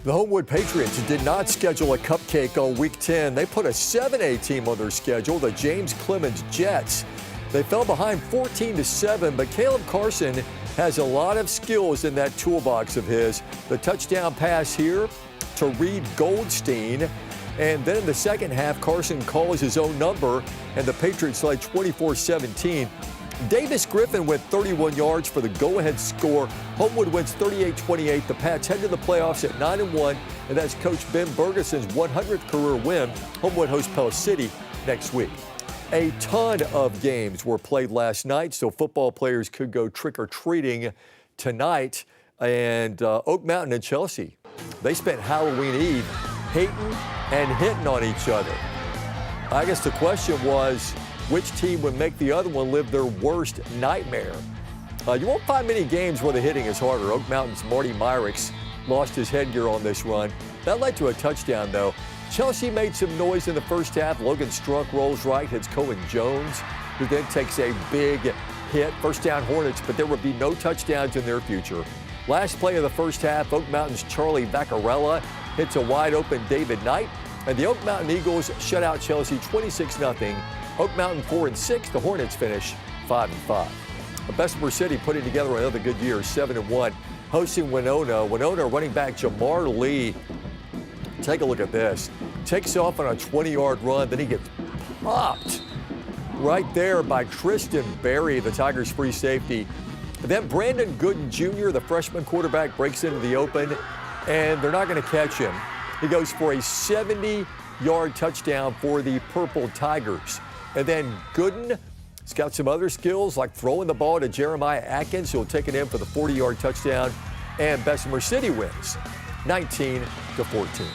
The Homewood Patriots did not schedule a cupcake on Week 10. They put a 7A team on their schedule, the James Clemens Jets. They fell behind 14-7, but Caleb Carson has a lot of skills in that toolbox of his. The touchdown pass here to Reed Goldstein. And then in the second half, Carson calls his own number, and the Patriots led 24-17. Davis Griffin went 31 yards for the go-ahead score. Homewood wins 38-28. The Pats head to the playoffs at 9-1, and that's Coach Ben Bergeson's 100th career win. Homewood hosts Pell City next week. A ton of games were played last night, so football players could go trick-or-treating tonight. And Oak Mountain and Chelsea, they spent Halloween Eve hating and hitting on each other. I guess the question was, which team would make the other one live their worst nightmare? You won't find many games where the hitting is harder. Oak Mountain's Marty Myricks lost his headgear on this run. That led to a touchdown, though. Chelsea made some noise in the first half. Logan Strunk rolls right, hits Cohen Jones, who then takes a big hit. First down Hornets, but there would be no touchdowns in their future. Last play of the first half, Oak Mountain's Charlie Vaccarella hits a wide-open David Knight, and the Oak Mountain Eagles shut out Chelsea 26-0. Oak Mountain 4-6. The Hornets finish 5-5. Bessemer City putting together another good year, 7-1, hosting Winona. Winona running back Jamar Lee. Take a look at this. Takes off on a 20-yard run, then he gets popped right there by Tristan Berry, the Tigers' free safety. Then Brandon Gooden Jr., the freshman quarterback, breaks into the open, and they're not going to catch him. He goes for a 70-yard touchdown for the Purple Tigers. And then Gooden has got some other skills like throwing the ball to Jeremiah Atkins, who'll take it in for the 40-yard touchdown. And Bessemer City wins 19-14.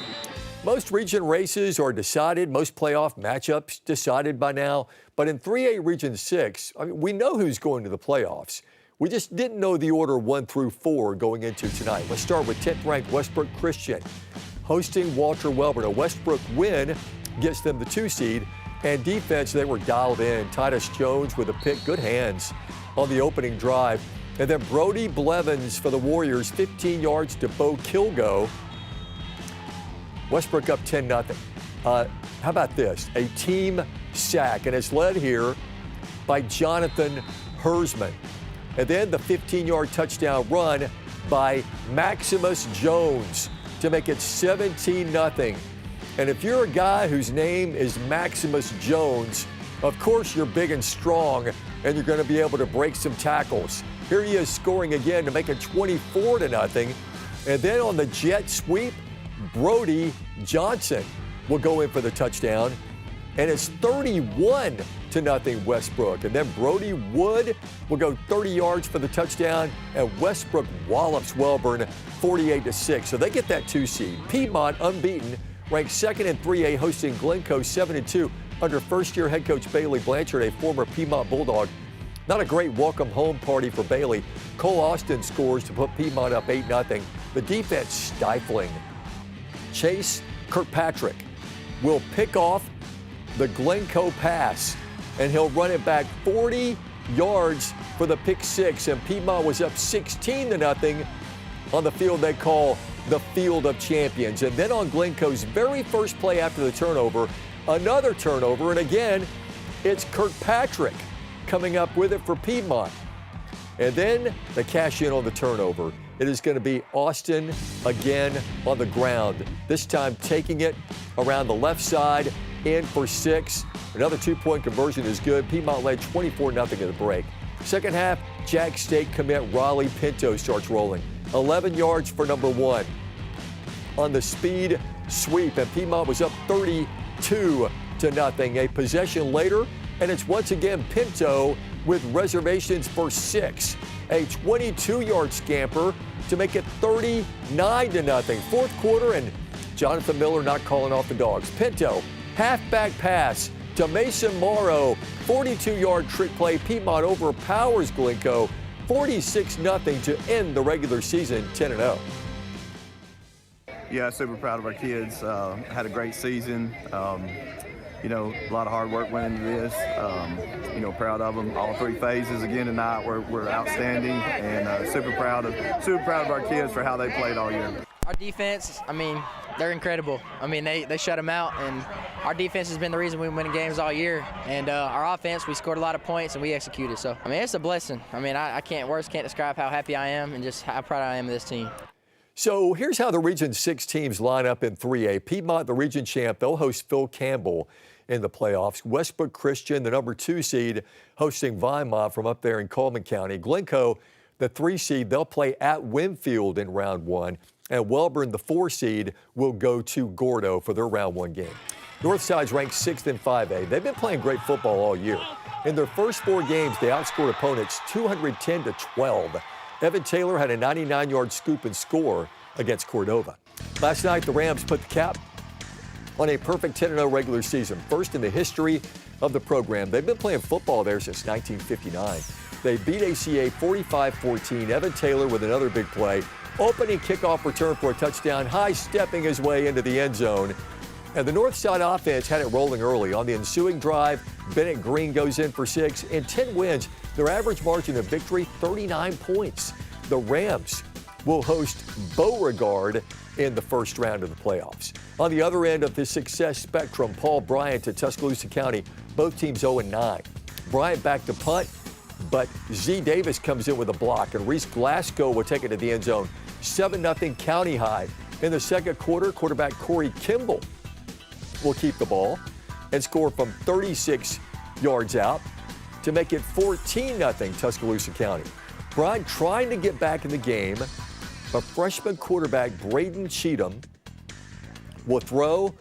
Most region races are decided, most playoff matchups decided by now. But in 3A Region 6, we know who's going to the playoffs. We just didn't know the order 1 through 4 going into tonight. Let's start with 10th-ranked Westbrook Christian hosting Walter Welborn. A Westbrook win gets them the 2 seed. And defense, they were dialed in. Titus Jones with a pick, good hands on the opening drive. And then Brody Blevins for the Warriors, 15 yards to Bo Kilgo. Westbrook up 10-0. How about this? A team sack, and it's led here by Jonathan Hersman. And then the 15-yard touchdown run by Maximus Jones to make it 17-0. And if you're a guy whose name is Maximus Jones, of course you're big and strong, and you're going to be able to break some tackles. Here he is scoring again to make it 24-0. And then on the jet sweep, Brody Johnson will go in for the touchdown. And it's 31-0 Westbrook. And then Brody Wood will go 30 yards for the touchdown, and Westbrook wallops Welborn 48-6. So they get that 2 seed. Piedmont unbeaten, ranked second in 3A, hosting Glencoe 7-2 under first-year head coach Bailey Blanchard, a former Piedmont Bulldog. Not a great welcome home party for Bailey. Cole Austin scores to put Piedmont up 8-0. The defense stifling. Chase Kirkpatrick will pick off the Glencoe pass, and he'll run it back 40 yards for the pick 6, and Piedmont was up 16-0 on the field they call the Field of Champions. And then on Glencoe's very first play after the turnover, another turnover, and again, it's Kirkpatrick coming up with it for Piedmont. And then they cash in on the turnover. It is going to be Austin again on the ground, this time taking it around the left side, in for 6. Another 2-point conversion is good. Piedmont led 24-0 at the break. Second half, Jack State commit Raleigh Pinto starts rolling. 11 yards for number 1 on the speed sweep, and Piedmont was up 32-0. A possession later, and it's once again Pinto with reservations for 6. A 22-yard scamper to make it 39-0. Fourth quarter, and Jonathan Miller not calling off the dogs. Pinto, halfback pass to Mason Morrow, 42-yard trick play. Piedmont overpowers Glencoe 46-0 to end the regular season 10-0. Yeah, super proud of our kids. Had a great season. A lot of hard work went into this. Proud of them. All 3 phases again tonight were outstanding, and super proud of our kids for how they played all year. Our defense, I mean, they're incredible. I mean, they shut them out, and our defense has been the reason we've been winning games all year. And our offense, we scored a lot of points, and we executed. So, I mean, it's a blessing. I mean, I can't describe how happy I am and just how proud I am of this team. So here's how the Region 6 teams line up in 3A. Piedmont, the region champ, they'll host Phil Campbell in the playoffs. Westbrook Christian, the number 2 seed, hosting Vinemont from up there in Coleman County. Glencoe, the 3 seed, they'll play at Winfield in round 1. And Welborn, the 4 seed, will go to Gordo for their round 1 game. Northside's ranked 6th in 5A. They've been playing great football all year. In their first 4 games, they outscored opponents 210-12. Evan Taylor had a 99-yard scoop and score against Cordova. Last night, the Rams put the cap on a perfect 10-0 regular season, first in the history of the program. They've been playing football there since 1959. They beat ACA 45-14. Evan Taylor with another big play. Opening kickoff return for a touchdown, high-stepping his way into the end zone. And the Northside offense had it rolling early. On the ensuing drive, Bennett Green goes in for 6. In 10 wins, their average margin of victory, 39 points. The Rams will host Beauregard in the first round of the playoffs. On the other end of the success spectrum, Paul Bryant at Tuscaloosa County, both teams 0-9. Bryant back to punt, but Z Davis comes in with a block, and Reese Glasgow will take it to the end zone. 7-0 County High. In the second quarter, quarterback Corey Kimball will keep the ball and score from 36 yards out to make it 14-0 Tuscaloosa County. Bryant trying to get back in the game, but freshman quarterback Braden Cheatham will throw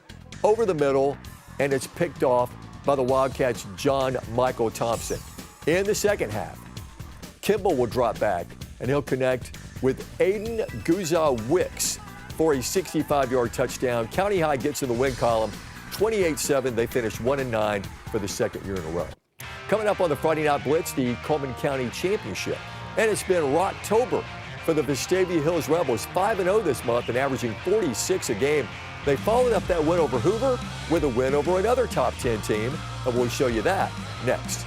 over the middle, and it's picked off by the Wildcats' John Michael Thompson. In the second half, Kimball will drop back, and he'll connect with Aiden Guza-Wicks for a 65-yard touchdown. County High gets in the win column, 28-7. They finished 1-9 for the second year in a row. Coming up on the Friday Night Blitz, the Coleman County Championship. And it's been Rocktober for the Vestavia Hills Rebels, 5-0 this month and averaging 46 a game. They followed up that win over Hoover with a win over another top 10 team, and we'll show you that next.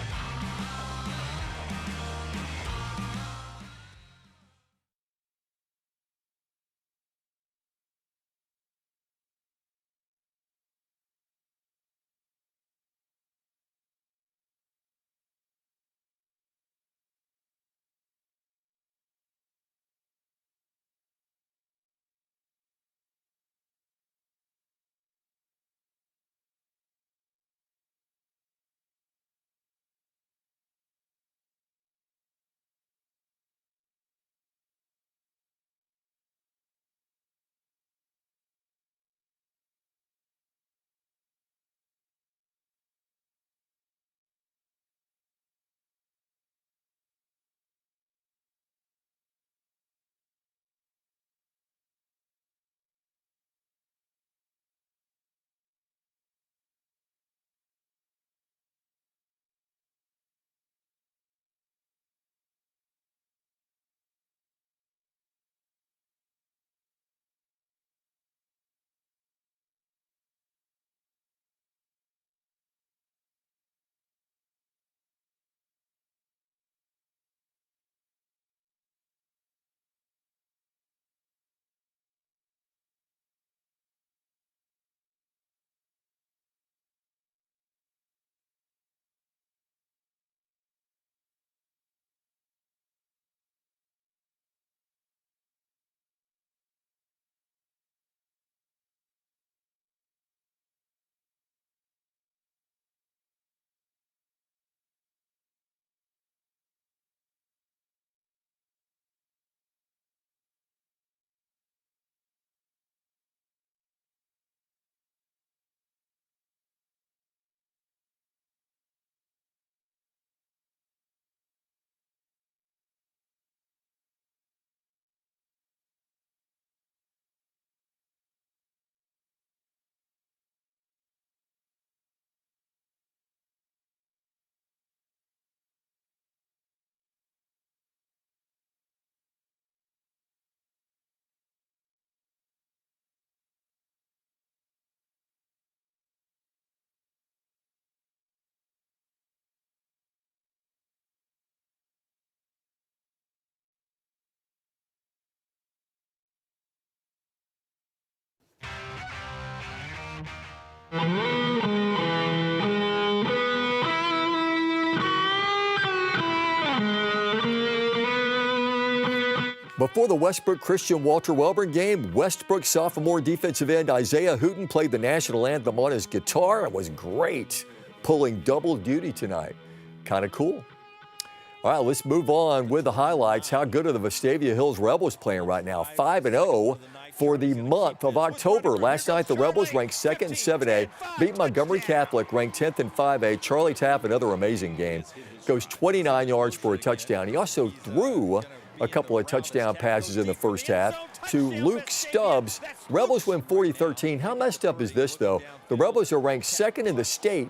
Before the Westbrook Christian Walter Welborn game, Westbrook sophomore defensive end Isaiah Hooten played the national anthem on his guitar. It was great, pulling double duty tonight. Kind of cool. All right, let's move on with the highlights. How good are the Vestavia Hills Rebels playing right now? 5-0 for the month of October. Last night, the Rebels ranked second in 7A, beat Montgomery Catholic, ranked 10th in 5A. Charlie Tapp, another amazing game, goes 29 yards for a touchdown. He also threw a couple of touchdown passes in the first half to Luke Stubbs. Rebels win 40-13. How messed up is this, though? The Rebels are ranked second in the state.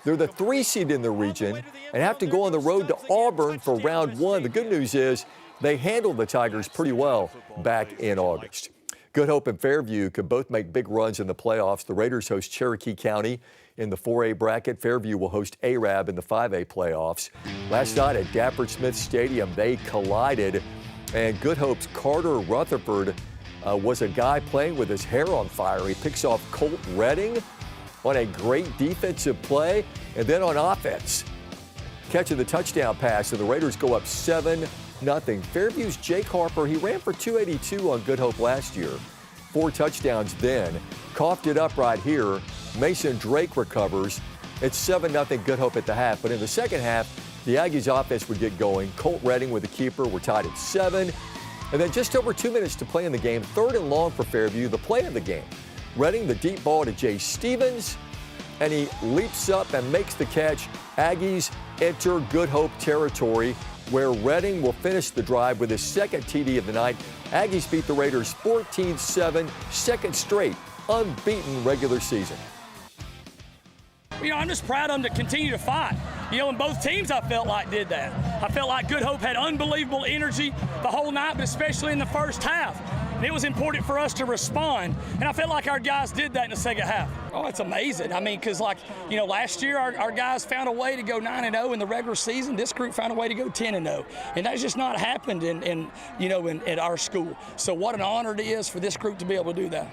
They're the 3 seed in the region and have to go on the road to Auburn for round 1. The good news is they handled the Tigers pretty well back in August. Good Hope and Fairview could both make big runs in the playoffs. The Raiders host Cherokee County in the 4A bracket. Fairview will host Arab in the 5A playoffs. Last night at Dapper Smith Stadium, they collided, and Good Hope's Carter Rutherford was a guy playing with his hair on fire. He picks off Colt Redding on a great defensive play, and then on offense, catching the touchdown pass, and the Raiders go up 7-0. Fairview's Jake Harper, he ran for 282 on Good Hope last year. 4 touchdowns then. Coughed it up right here. Mason Drake recovers. It's 7-0 Good Hope at the half. But in the second half, the Aggies offense would get going. Colt Redding with the keeper. We're tied at 7. And then just over 2 minutes to play in the game. 3rd and long for Fairview, the play of the game. Redding the deep ball to Jay Stevens, and he leaps up and makes the catch. Aggies enter Good Hope territory, where Redding will finish the drive with his second TD of the night. Aggies beat the Raiders 14-7, second straight unbeaten regular season. I'm just proud of them to continue to fight. And both teams I felt like did that. I felt like Good Hope had unbelievable energy the whole night, but especially in the first half. And it was important for us to respond, and I felt like our guys did that in the second half. Oh, it's amazing. Because last year our guys found a way to go 9-0 in the regular season. This group found a way to go 10-0, and that's just not happened at our school. So what an honor it is for this group to be able to do that.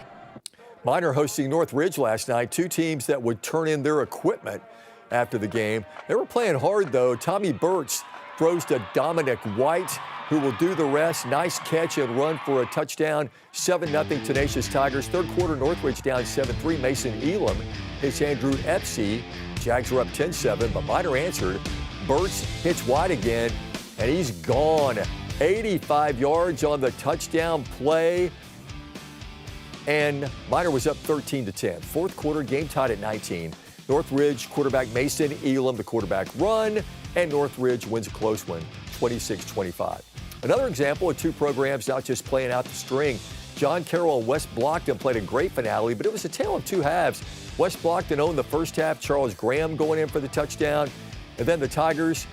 Minor hosting Northridge last night, 2 teams that would turn in their equipment after the game. They were playing hard, though. Tommy Burtz throws to Dominic White, who will do the rest. Nice catch and run for a touchdown. 7-0 Tenacious Tigers. Third quarter, Northridge down 7-3. Mason Elam hits Andrew Epsy. Jags are up 10-7, but Minor answered. Burtz hits White again, and he's gone. 85 yards on the touchdown play. And Minor was up 13-10. Fourth quarter, game tied at 19. Northridge quarterback Mason Elam, the quarterback run, and Northridge wins a close one, 26-25. Another example of 2 programs not just playing out the string. John Carroll and West Blockton played a great finale, but it was a tale of 2 halves. West Blockton owned the first half, Charles Graham going in for the touchdown, and then the Tigers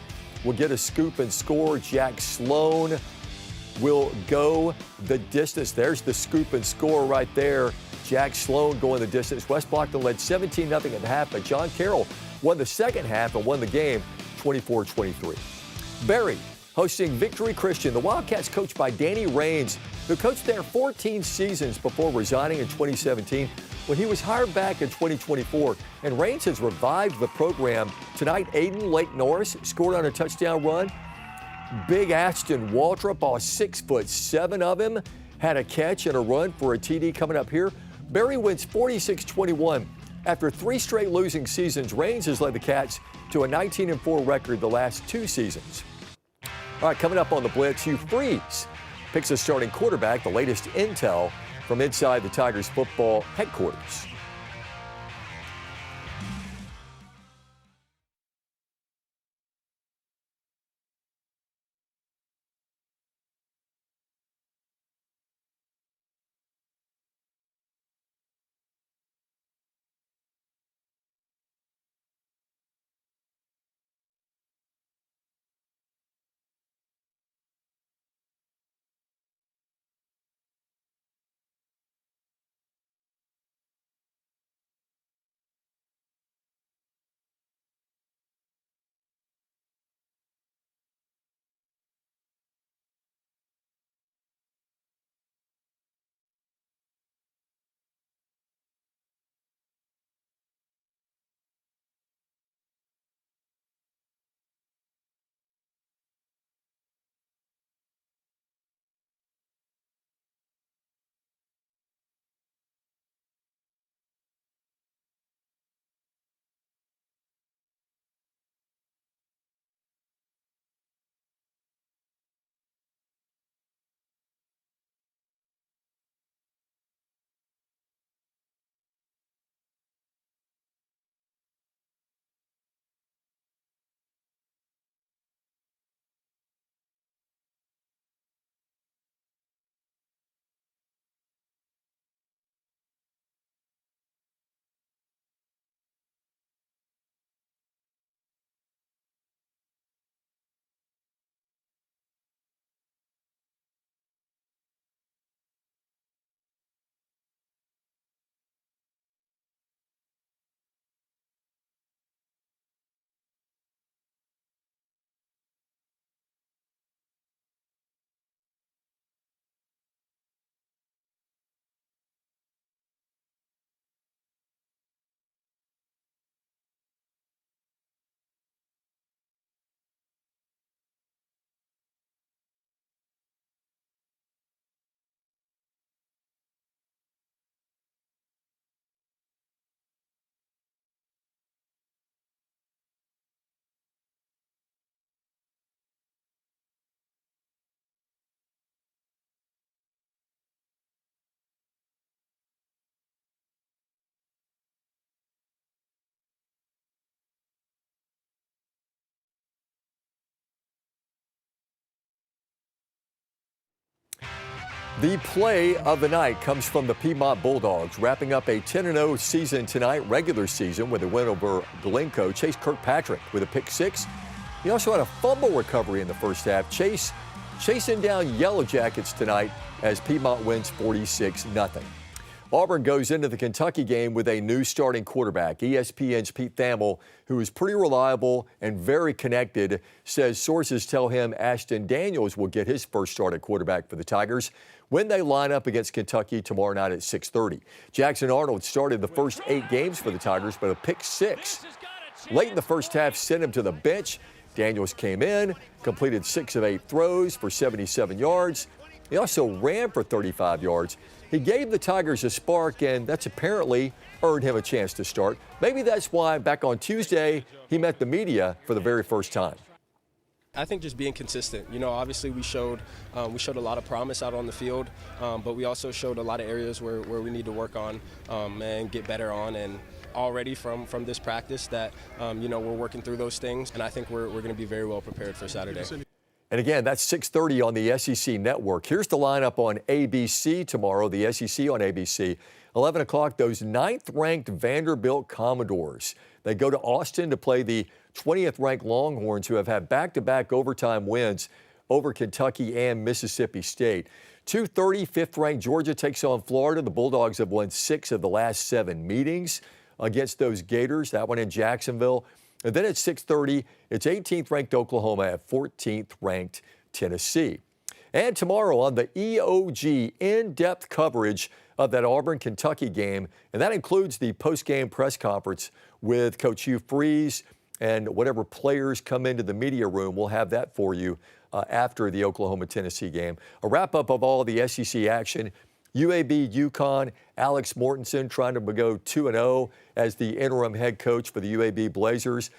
will get a scoop and score. Jack Sloan will go the distance. There's the scoop and score right there. Jack Sloan going the distance. West Blockton led 17-0 at the half, but John Carroll won the second half and won the game 24-23. Berry hosting Victory Christian. The Wildcats coached by Danny Raines, who coached there 14 seasons before resigning in 2017 when he was hired back in 2024. And Raines has revived the program. Tonight, Aiden Lake Norris scored on a touchdown run. Big Ashton Waltrip, all 6'7" of him, had a catch and a run for a TD coming up here. Berry wins 46-21. After 3 straight losing seasons, Raines has led the Cats to a 19-4 record the last 2 seasons. All right, coming up on the Blitz, Hugh Freeze picks a starting quarterback, the latest intel from inside the Tigers football headquarters. The play of the night comes from the Piedmont Bulldogs, wrapping up a 10-0 season tonight, regular season, with a win over Glencoe. Chase Kirkpatrick with a pick six. He also had a fumble recovery in the first half. Chase chasing down Yellow Jackets tonight as Piedmont wins 46-0. Auburn goes into the Kentucky game with a new starting quarterback. ESPN's Pete Thamel, who is pretty reliable and very connected, says sources tell him Ashton Daniels will get his first start at quarterback for the Tigers when they line up against Kentucky tomorrow night at 6:30. Jackson Arnold started the first 8 games for the Tigers, but a pick six late in the first half sent him to the bench. Daniels came in, completed 6 of 8 throws for 77 yards. He also ran for 35 yards. He gave the Tigers a spark, and that's apparently earned him a chance to start. Maybe that's why back on Tuesday he met the media for the very first time. I think just being consistent. You know, obviously we showed a lot of promise out on the field, but we also showed a lot of areas where we need to work on and get better on. And already from this practice that, you know, we're working through those things, and I think we're going to be very well prepared for Saturday. And again, that's 6:30 on the SEC Network. Here's the lineup on ABC tomorrow, the SEC on ABC. 11 o'clock, those 9th-ranked Vanderbilt Commodores. They go to Austin to play the 20th-ranked Longhorns, who have had back-to-back overtime wins over Kentucky and Mississippi State. 2:30, 5th-ranked Georgia takes on Florida. The Bulldogs have won 6 of the last 7 meetings against those Gators, that one in Jacksonville. And then at 6:30, it's 18th-ranked Oklahoma at 14th-ranked Tennessee. And tomorrow on the EOG, in-depth coverage of that Auburn-Kentucky game, and that includes the post-game press conference with Coach Hugh Freeze and whatever players come into the media room. We'll have that for you after the Oklahoma-Tennessee game. A wrap-up of all the SEC action. UAB, UConn, Alex Mortensen trying to go 2-0 as the interim head coach for the UAB Blazers.